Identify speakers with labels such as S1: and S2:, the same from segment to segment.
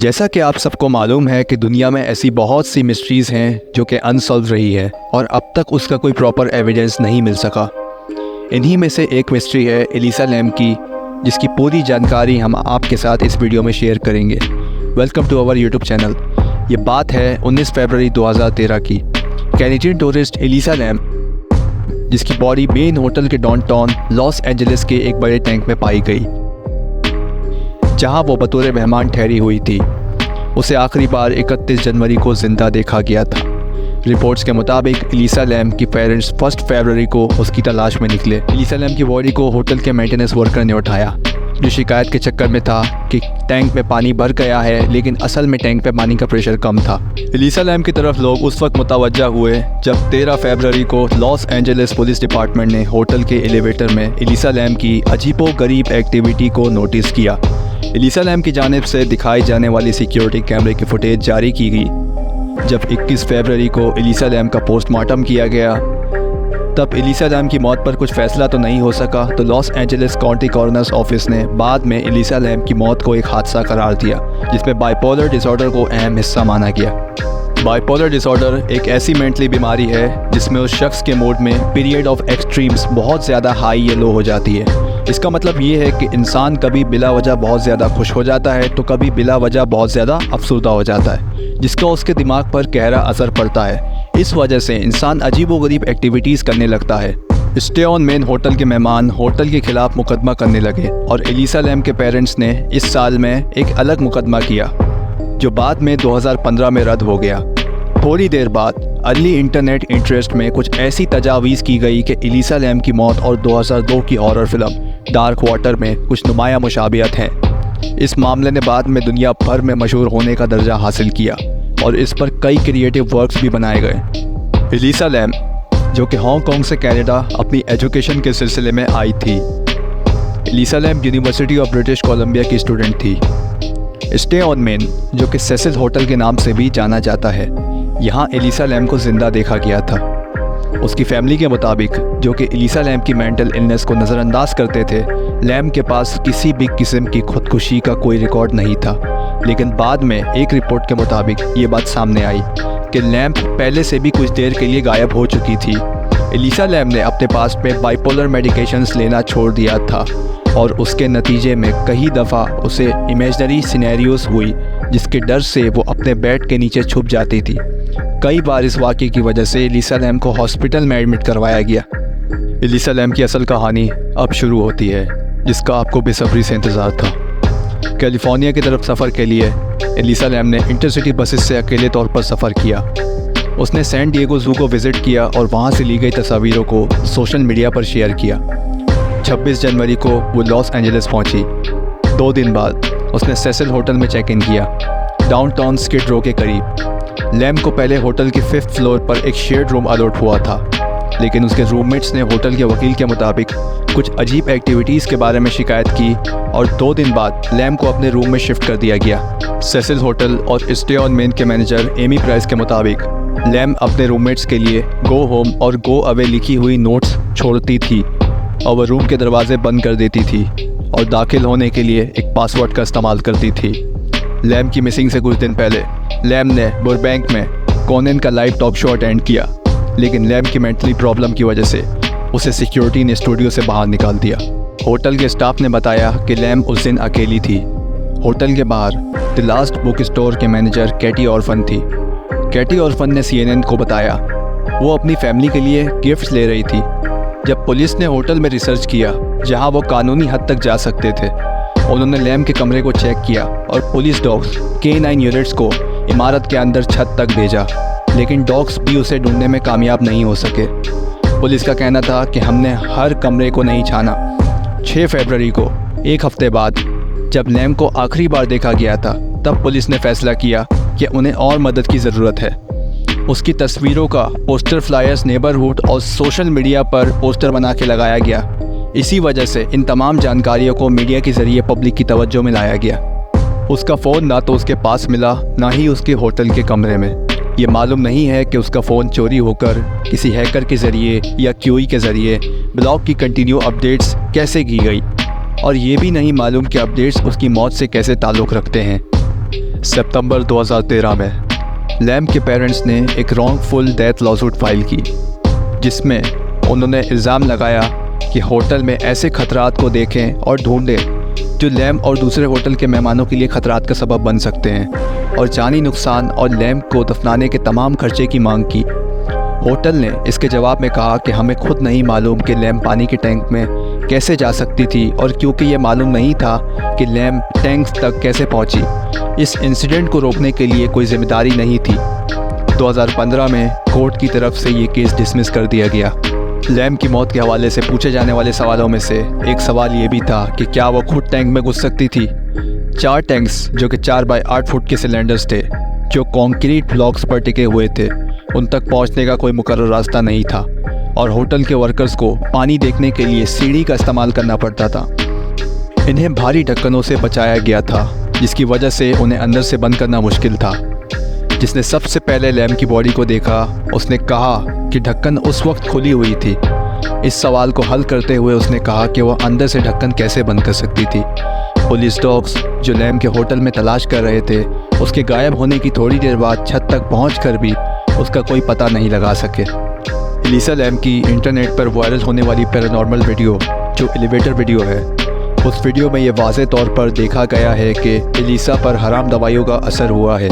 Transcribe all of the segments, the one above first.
S1: जैसा कि आप सबको मालूम है कि दुनिया में ऐसी बहुत सी मिस्ट्रीज़ हैं जो कि अनसॉल्व रही है और अब तक उसका कोई प्रॉपर एविडेंस नहीं मिल सका। इन्हीं में से एक मिस्ट्री है एलिसा लैम की, जिसकी पूरी जानकारी हम आपके साथ इस वीडियो में शेयर करेंगे। Welcome to our YouTube channel. ये बात है 19 फरवरी 2013 की। कैनेडियन टूरिस्ट एलिसा लैम, जिसकी बॉडी मेन होटल के डाउनटाउन लॉस एंजलिस के एक बड़े टैंक में पाई गई, जहां वो बतौर मेहमान ठहरी हुई थी। उसे आखिरी बार 31 जनवरी को जिंदा देखा गया था। रिपोर्ट्स के मुताबिक एलिसा लैम की पेरेंट्स 1 फरवरी को उसकी तलाश में निकले। एलिसा लैम की बॉडी को होटल के मेंटेनेंस वर्कर ने उठाया, जो शिकायत के चक्कर में था कि टैंक में पानी भर गया है, लेकिन असल में टैंक पे पानी का प्रेशर कम था। एलिसा लैम की तरफ लोग उस वक्त मुतवज्जा हुए जब 13 फरवरी को लॉस एंजलिस पुलिस डिपार्टमेंट ने होटल के एलिवेटर में एलिसा लैम की अजीबोगरीब एक्टिविटी को नोटिस किया। एलिसा लैम की जानिब से दिखाई जाने वाली सिक्योरिटी कैमरे की फुटेज जारी की गई। जब 21 फरवरी को एलिसा लैम का पोस्टमार्टम किया गया, तब एलिसा लैम की मौत पर कुछ फैसला तो नहीं हो सका, तो Los Angeles county coroners office ने बाद में एलिसा लैम की मौत को एक हादसा करार दिया, जिसमें बाइपोलर डिसऑर्डर को अहम हिस्सा माना गया। बाइपोलर डिसऑर्डर एक ऐसी मेंटली बीमारी है जिसमें उस शख्स के मूड में पीरियड ऑफ एक्सट्रीम्स बहुत ज़्यादा हाई या लो हो जाती है। इसका मतलब ये है कि इंसान कभी बिला वजह बहुत ज़्यादा खुश हो जाता है, तो कभी बिला वजह बहुत ज़्यादा अफसरदा हो जाता है, जिसका उसके दिमाग पर गहरा असर पड़ता है। इस वजह से इंसान अजीबोगरीब एक्टिविटीज़ करने लगता है। स्टे ऑन मेन होटल के मेहमान होटल के खिलाफ मुकदमा करने लगे और एलिसा लैम के पेरेंट्स ने इस साल में एक अलग मुकदमा किया, जो बाद में 2015 में रद्द हो गया। थोड़ी देर बाद अर्ली इंटरनेट इंटरेस्ट में कुछ ऐसी तजावीज़ की गई कि एलिसा लैम की मौत और 2002 की हॉरर फिल्म डार्क वाटर में कुछ नुमाया मुशाबियत हैं। इस मामले ने बाद में दुनिया भर में मशहूर होने का दर्जा हासिल किया और इस पर कई क्रिएटिव वर्क्स भी बनाए गए। एलिसा लैम, जो कि हांगकांग से कनाडा अपनी एजुकेशन के सिलसिले में आई थी। Elisa Lam university of British Columbia की स्टूडेंट थी। स्टे ऑन मेन, जो कि सेसिल होटल के नाम से भी जाना जाता है, यहाँ एलिसा लैम को जिंदा देखा गया था। उसकी फैमिली के मुताबिक, जो कि एलिसा लैम की मेंटल इलनेस को नज़रअंदाज करते थे, लैम के पास किसी भी किस्म की खुदकुशी का कोई रिकॉर्ड नहीं था। लेकिन बाद में एक रिपोर्ट के मुताबिक ये बात सामने आई कि लैम पहले से भी कुछ देर के लिए गायब हो चुकी थी। एलिसा लैम ने अपने पास में बाइपोलर मेडिकेशंस लेना छोड़ दिया था और उसके नतीजे में कई दफ़ा उसे इमेजनरी सिनेरियोस हुई, जिसके डर से वो अपने बेड के नीचे छुप जाती थी। कई बार इस वाक़े की वजह से एलिसा लैम को हॉस्पिटल में एडमिट करवाया गया। एलिसा लैम की असल कहानी अब शुरू होती है, जिसका आपको बेसब्री से इंतज़ार था। कैलिफोर्निया की तरफ सफ़र के लिए एलिसा लैम ने इंटरसिटी बसेस से अकेले तौर पर सफ़र किया। उसने सैन डिएगो ज़ू को विज़िट किया और वहाँ से ली गई तस्वीरों को सोशल मीडिया पर शेयर किया। 26 जनवरी को वो लॉस एंजलिस पहुँची। 2 दिन बाद उसने सेसिल होटल में चेक इन किया, डाउनटाउन स्किड रो के करीब। लैम को पहले होटल के 5th फ्लोर पर एक शेयर्ड रूम अलॉट हुआ था, लेकिन उसके रूममेट्स ने होटल के वकील के मुताबिक कुछ अजीब एक्टिविटीज़ के बारे में शिकायत की और 2 दिन बाद लैम को अपने रूम में शिफ्ट कर दिया गया। सेसिल होटल और स्टे ऑन मेन के मैनेजर एमी प्राइस के मुताबिक लैम अपने रूममेट्स के लिए गो होम और गो अवे लिखी हुई नोट्स छोड़ती थी और वह रूम के दरवाजे बंद कर देती थी और दाखिल होने के लिए एक पासवर्ड का इस्तेमाल करती थी। लैम की मिसिंग से कुछ दिन पहले लैम ने बुरबैंक में कोनन का लाइव टॉक शो अटेंड किया, लेकिन लैम की मेंटली प्रॉब्लम की वजह से उसे सिक्योरिटी ने स्टूडियो से बाहर निकाल दिया। होटल के स्टाफ ने बताया कि लैम उस दिन अकेली थी। होटल के बाहर द लास्ट बुक स्टोर के मैनेजर कैटी ऑर्फन थी। कैटी ऑर्फन ने CNN को बताया वो अपनी फैमिली के लिए गिफ्ट्स ले रही थी। जब पुलिस ने होटल में रिसर्च किया, जहां वो कानूनी हद तक जा सकते थे, उन्होंने लैम के कमरे को चेक किया और पुलिस डॉग्स K9 यूनिट्स को इमारत के अंदर छत तक भेजा, लेकिन डॉग्स भी उसे ढूंढने में कामयाब नहीं हो सके। पुलिस का कहना था कि हमने हर कमरे को नहीं छाना। 6 फरवरी को, एक हफ्ते बाद, जब लैम को आखिरी बार देखा गया था, तब पुलिस ने फैसला किया कि उन्हें और मदद की ज़रूरत है। उसकी तस्वीरों का पोस्टर, फ्लायर्स, नेबरहुड और सोशल मीडिया पर पोस्टर बना के लगाया गया। इसी वजह से इन तमाम जानकारियों को मीडिया के ज़रिए पब्लिक की तवज्जो में लाया गया। उसका फ़ोन ना तो उसके पास मिला, ना ही उसके होटल के कमरे में। ये मालूम नहीं है कि उसका फ़ोन चोरी होकर किसी हैकर के ज़रिए या QE के ज़रिए ब्लॉग की कंटिन्यू अपडेट्स कैसे की गई, और ये भी नहीं मालूम कि अपडेट्स उसकी मौत से कैसे ताल्लुक़ रखते हैं। सितंबर 2013 में लैम के पेरेंट्स ने एक रॉन्गफुल डेथ लॉसूट फाइल की, जिसमें उन्होंने इल्ज़ाम लगाया कि होटल में ऐसे खतरात को देखें और ढूंढें जो लैम और दूसरे होटल के मेहमानों के लिए खतरात का सबब बन सकते हैं, और जानी नुकसान और लैम को दफनाने के तमाम खर्चे की मांग की। होटल ने इसके जवाब में कहा कि हमें खुद नहीं मालूम कि लैम पानी के टैंक में कैसे जा सकती थी, और क्योंकि ये मालूम नहीं था कि लैम टैंक तक कैसे पहुंची, इस इंसिडेंट को रोकने के लिए कोई जिम्मेदारी नहीं थी। 2015 में कोर्ट की तरफ से ये केस डिसमिस कर दिया गया। लैम की मौत के हवाले से पूछे जाने वाले सवालों में से एक सवाल ये भी था कि क्या वो खुद टैंक में घुस सकती थी। 4 टैंक्स जो कि 4 बाय 8 फुट के सिलेंडर्स थे, जो कंक्रीट ब्लॉक्स पर टिके हुए थे, उन तक पहुंचने का कोई मुकर्रर रास्ता नहीं था, और होटल के वर्कर्स को पानी देखने के लिए सीढ़ी का इस्तेमाल करना पड़ता था। इन्हें भारी ढक्कनों से बचाया गया था, जिसकी वजह से उन्हें अंदर से बंद करना मुश्किल था। जिसने सबसे पहले लैम की बॉडी को देखा, उसने कहा कि ढक्कन उस वक्त खुली हुई थी। इस सवाल को हल करते हुए उसने कहा कि वह अंदर से ढक्कन कैसे बंद कर सकती थी। पुलिस डॉग्स जो लैम के होटल में तलाश कर रहे थे, उसके गायब होने की थोड़ी देर बाद छत तक पहुंचकर भी उसका कोई पता नहीं लगा सके। एलिसा लैम की इंटरनेट पर वायरल होने वाली पैरानॉर्मल वीडियो, जो एलिवेटर वीडियो है, उस वीडियो में ये वाज़े तौर पर देखा गया है कि एलिसा पर हराम दवाइयों का असर हुआ है।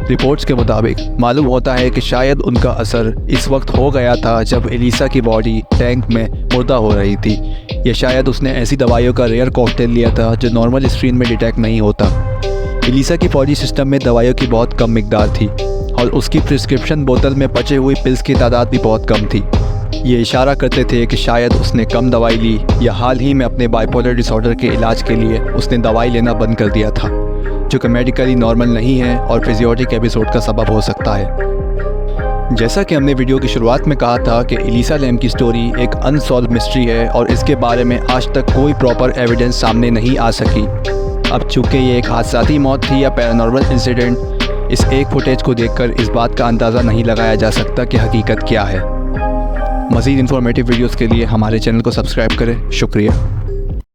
S1: रिपोर्ट्स के मुताबिक मालूम होता है कि शायद उनका असर इस वक्त हो गया था जब एलिसा की बॉडी टैंक में मुर्दा हो रही थी, या शायद उसने ऐसी दवाइयों का रेयर कॉकटेल लिया था जो नॉर्मल स्क्रीन में डिटेक्ट नहीं होता। एलिसा की बॉडी सिस्टम में दवाइयों की बहुत कम मिकदार थी, और उसकी प्रिस्क्रिप्शन बोतल में बचे हुई पिल्स की तादाद भी बहुत कम थी। ये इशारा करते थे कि शायद उसने कम दवाई ली, या हाल ही में अपने बाइपोलर डिसऑर्डर के इलाज के लिए उसने दवाई लेना बंद कर दिया था, जो कि मेडिकली नॉर्मल नहीं है और फिजियोटिक एपिसोड का सबब हो सकता है। जैसा कि हमने वीडियो की शुरुआत में कहा था कि एलिसा लैम की स्टोरी एक अनसॉल्व मिस्ट्री है, और इसके बारे में आज तक कोई प्रॉपर एविडेंस सामने नहीं आ सकी। अब चूँकि ये एक हादसाती मौत थी या पैरानॉर्मल इंसिडेंट, इस एक फुटेज को देखकर इस बात का अंदाज़ा नहीं लगाया जा सकता कि हकीकत क्या है। मज़ीद इन्फॉर्मेटिव वीडियोज़ के लिए हमारे चैनल को सब्सक्राइब करें। शुक्रिया।